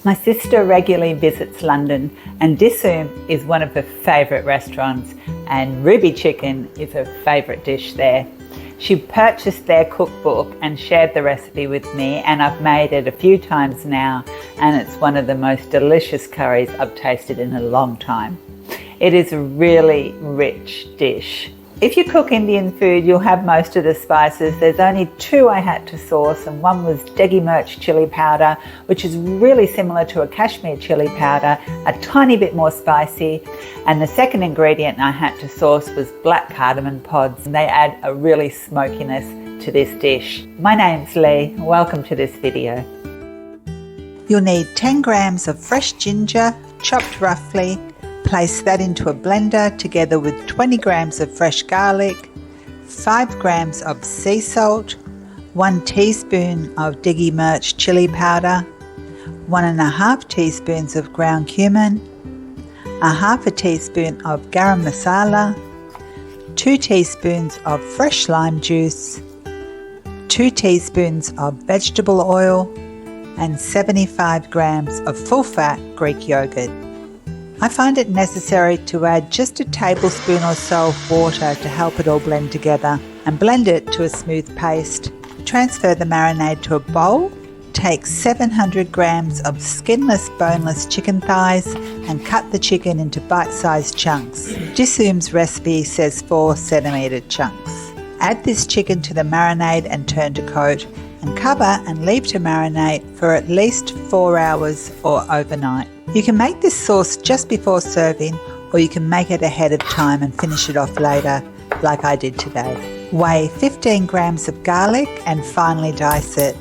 My sister regularly visits London and Dishoom is one of her favourite restaurants, and Ruby Chicken is her favourite dish there. She purchased their cookbook and shared the recipe with me, and I've made it a few times now, and it's one of the most delicious curries I've tasted in a long time. It is a really rich dish. If you cook Indian food, you'll have most of the spices. There's only 2 I had to source, and one was Deggi Mirch Chilli Powder, which is really similar to a Kashmir Chilli Powder, a tiny bit more spicy. And the second ingredient I had to source was black cardamom pods, and they add a really smokiness to this dish. My name's Lee. Welcome to this video. You'll need 10 grams of fresh ginger, chopped roughly. Place that into a blender together with 20 grams of fresh garlic, 5 grams of sea salt, 1 teaspoon of Deggi Mirch Chilli Powder, 1.5 teaspoons of ground cumin, 1/2 teaspoon of garam masala, 2 teaspoons of fresh lime juice, 2 teaspoons of vegetable oil, and 75 grams of full-fat Greek yogurt. I find it necessary to add just a tablespoon or so of water to help it all blend together, and blend it to a smooth paste. Transfer the marinade to a bowl. Take 700 grams of skinless, boneless chicken thighs and cut the chicken into bite-sized chunks. Dishoom's recipe says 4 centimetre chunks. Add this chicken to the marinade and turn to coat, and cover and leave to marinate for at least 4 hours or overnight. You can make this sauce just before serving, or you can make it ahead of time and finish it off later, like I did today. Weigh 15 grams of garlic and finely dice it.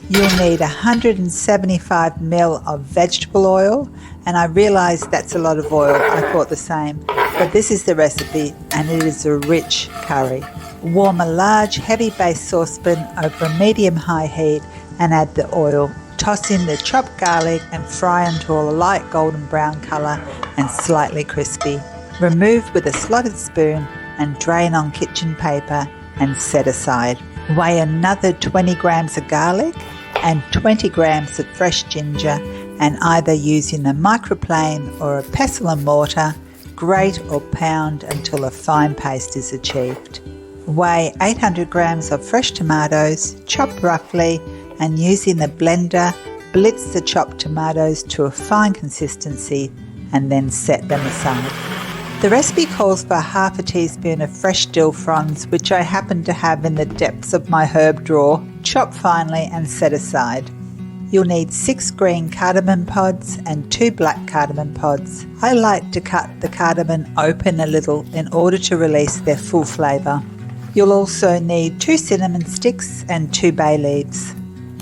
You'll need 175 ml of vegetable oil, and I realise that's a lot of oil. I thought the same, but this is the recipe and it is a rich curry. Warm a large heavy base saucepan over a medium-high heat and add the oil. Toss in the chopped garlic and fry until a light golden brown colour and slightly crispy. Remove with a slotted spoon and drain on kitchen paper and set aside. Weigh another 20 grams of garlic and 20 grams of fresh ginger, and either using a microplane or a pestle and mortar, grate or pound until a fine paste is achieved. Weigh 800 grams of fresh tomatoes, chopped roughly, and using the blender, blitz the chopped tomatoes to a fine consistency and then set them aside. The recipe calls for 1/2 teaspoon of fresh dill fronds, which I happen to have in the depths of my herb drawer. Chop finely and set aside. You'll need 6 green cardamom pods and 2 black cardamom pods. I like to cut the cardamom open a little in order to release their full flavour. You'll also need 2 cinnamon sticks and 2 bay leaves.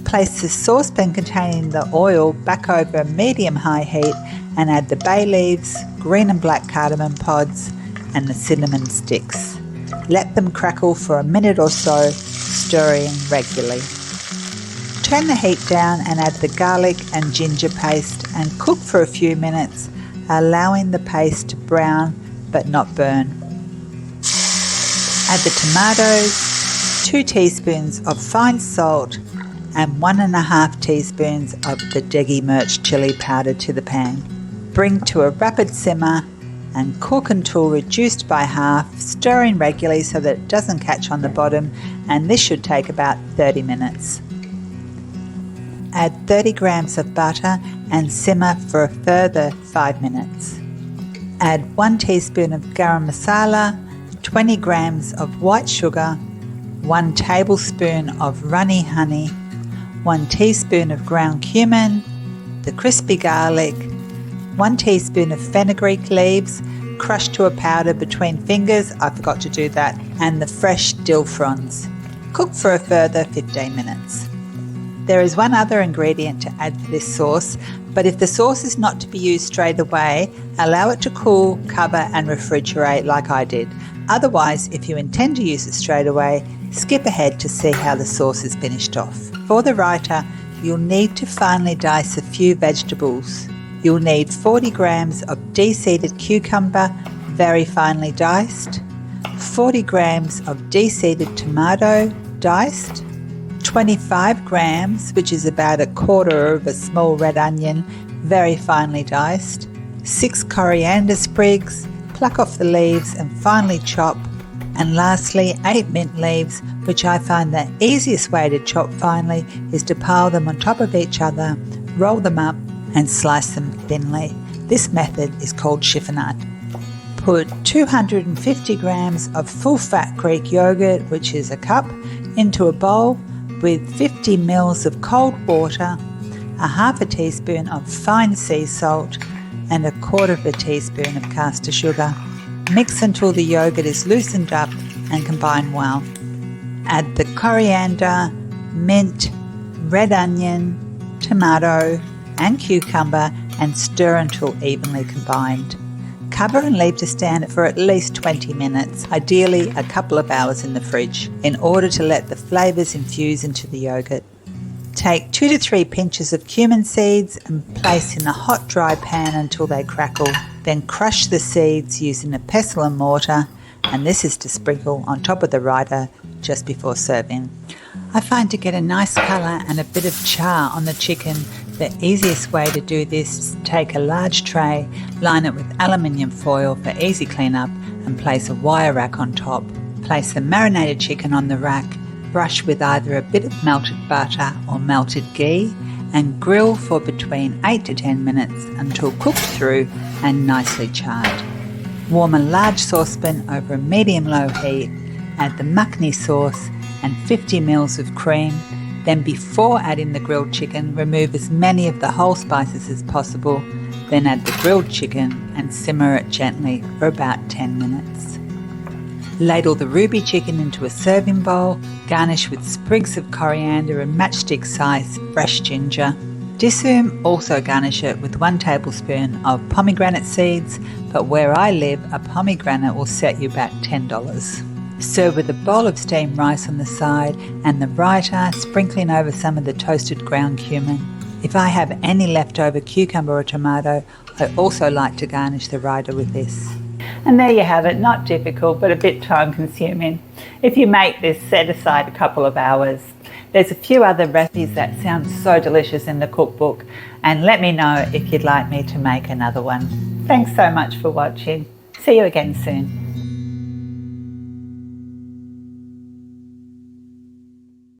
Place the saucepan containing the oil back over a medium-high heat and add the bay leaves, green and black cardamom pods and the cinnamon sticks. Let them crackle for a minute or so, stirring regularly. Turn the heat down and add the garlic and ginger paste and cook for a few minutes, allowing the paste to brown but not burn. Add the tomatoes, 2 teaspoons of fine salt and 1.5 teaspoons of the Deggi Mirch Chilli Powder to the pan. Bring to a rapid simmer and cook until reduced by half, stirring regularly so that it doesn't catch on the bottom, and this should take about 30 minutes. Add 30 grams of butter and simmer for a further 5 minutes. Add 1 teaspoon of garam masala, 20 grams of white sugar, 1 tablespoon of runny honey, 1 teaspoon of ground cumin, the crispy garlic, 1 teaspoon of fenugreek leaves crushed to a powder between fingers, I forgot to do that, and the fresh dill fronds. Cook for a further 15 minutes. There is one other ingredient to add to this sauce, but if the sauce is not to be used straight away, allow it to cool, cover and refrigerate like I did. Otherwise, if you intend to use it straight away, skip ahead to see how the sauce is finished off. For the raita, you'll need to finely dice a few vegetables. You'll need 40 grams of de-seeded cucumber, very finely diced, 40 grams of de-seeded tomato, diced, 25 grams, which is about a quarter of a small red onion, very finely diced, 6 coriander sprigs, pluck off the leaves and finely chop, and lastly 8 mint leaves, which I find the easiest way to chop finely is to pile them on top of each other, roll them up and slice them thinly. This method is called chiffonade. Put 250 grams of full-fat Greek yogurt, which is a cup, into a bowl with 50 ml of cold water, a half a teaspoon of fine sea salt and a quarter of a teaspoon of caster sugar. Mix until the yogurt is loosened up and combine well. Add the coriander, mint, red onion, tomato and cucumber and stir until evenly combined. Cover and leave to stand for at least 20 minutes, ideally a couple of hours in the fridge, in order to let the flavours infuse into the yogurt. Take 2 to 3 pinches of cumin seeds and place in a hot dry pan until they crackle. Then crush the seeds using a pestle and mortar, and this is to sprinkle on top of the raita just before serving. I find to get a nice colour and a bit of char on the chicken, the easiest way to do this is to take a large tray, line it with aluminium foil for easy cleanup and place a wire rack on top. Place the marinated chicken on the rack, brush with either a bit of melted butter or melted ghee and grill for between 8 to 10 minutes until cooked through and nicely charred. Warm a large saucepan over a medium-low heat, add the Makhani sauce and 50 ml of cream. Then before adding the grilled chicken, remove as many of the whole spices as possible. Then add the grilled chicken and simmer it gently for about 10 minutes. Ladle the ruby chicken into a serving bowl, garnish with sprigs of coriander and matchstick-sized fresh ginger. Dishoom also garnish it with 1 tablespoon of pomegranate seeds, but where I live, a pomegranate will set you back $10. Serve with a bowl of steamed rice on the side and the raita, sprinkling over some of the toasted ground cumin. If I have any leftover cucumber or tomato, I also like to garnish the raita with this. And there you have it, not difficult but a bit time consuming. If you make this, set aside a couple of hours. There's a few other recipes that sound so delicious in the cookbook, and let me know if you'd like me to make another one. Thanks so much for watching. See you again soon.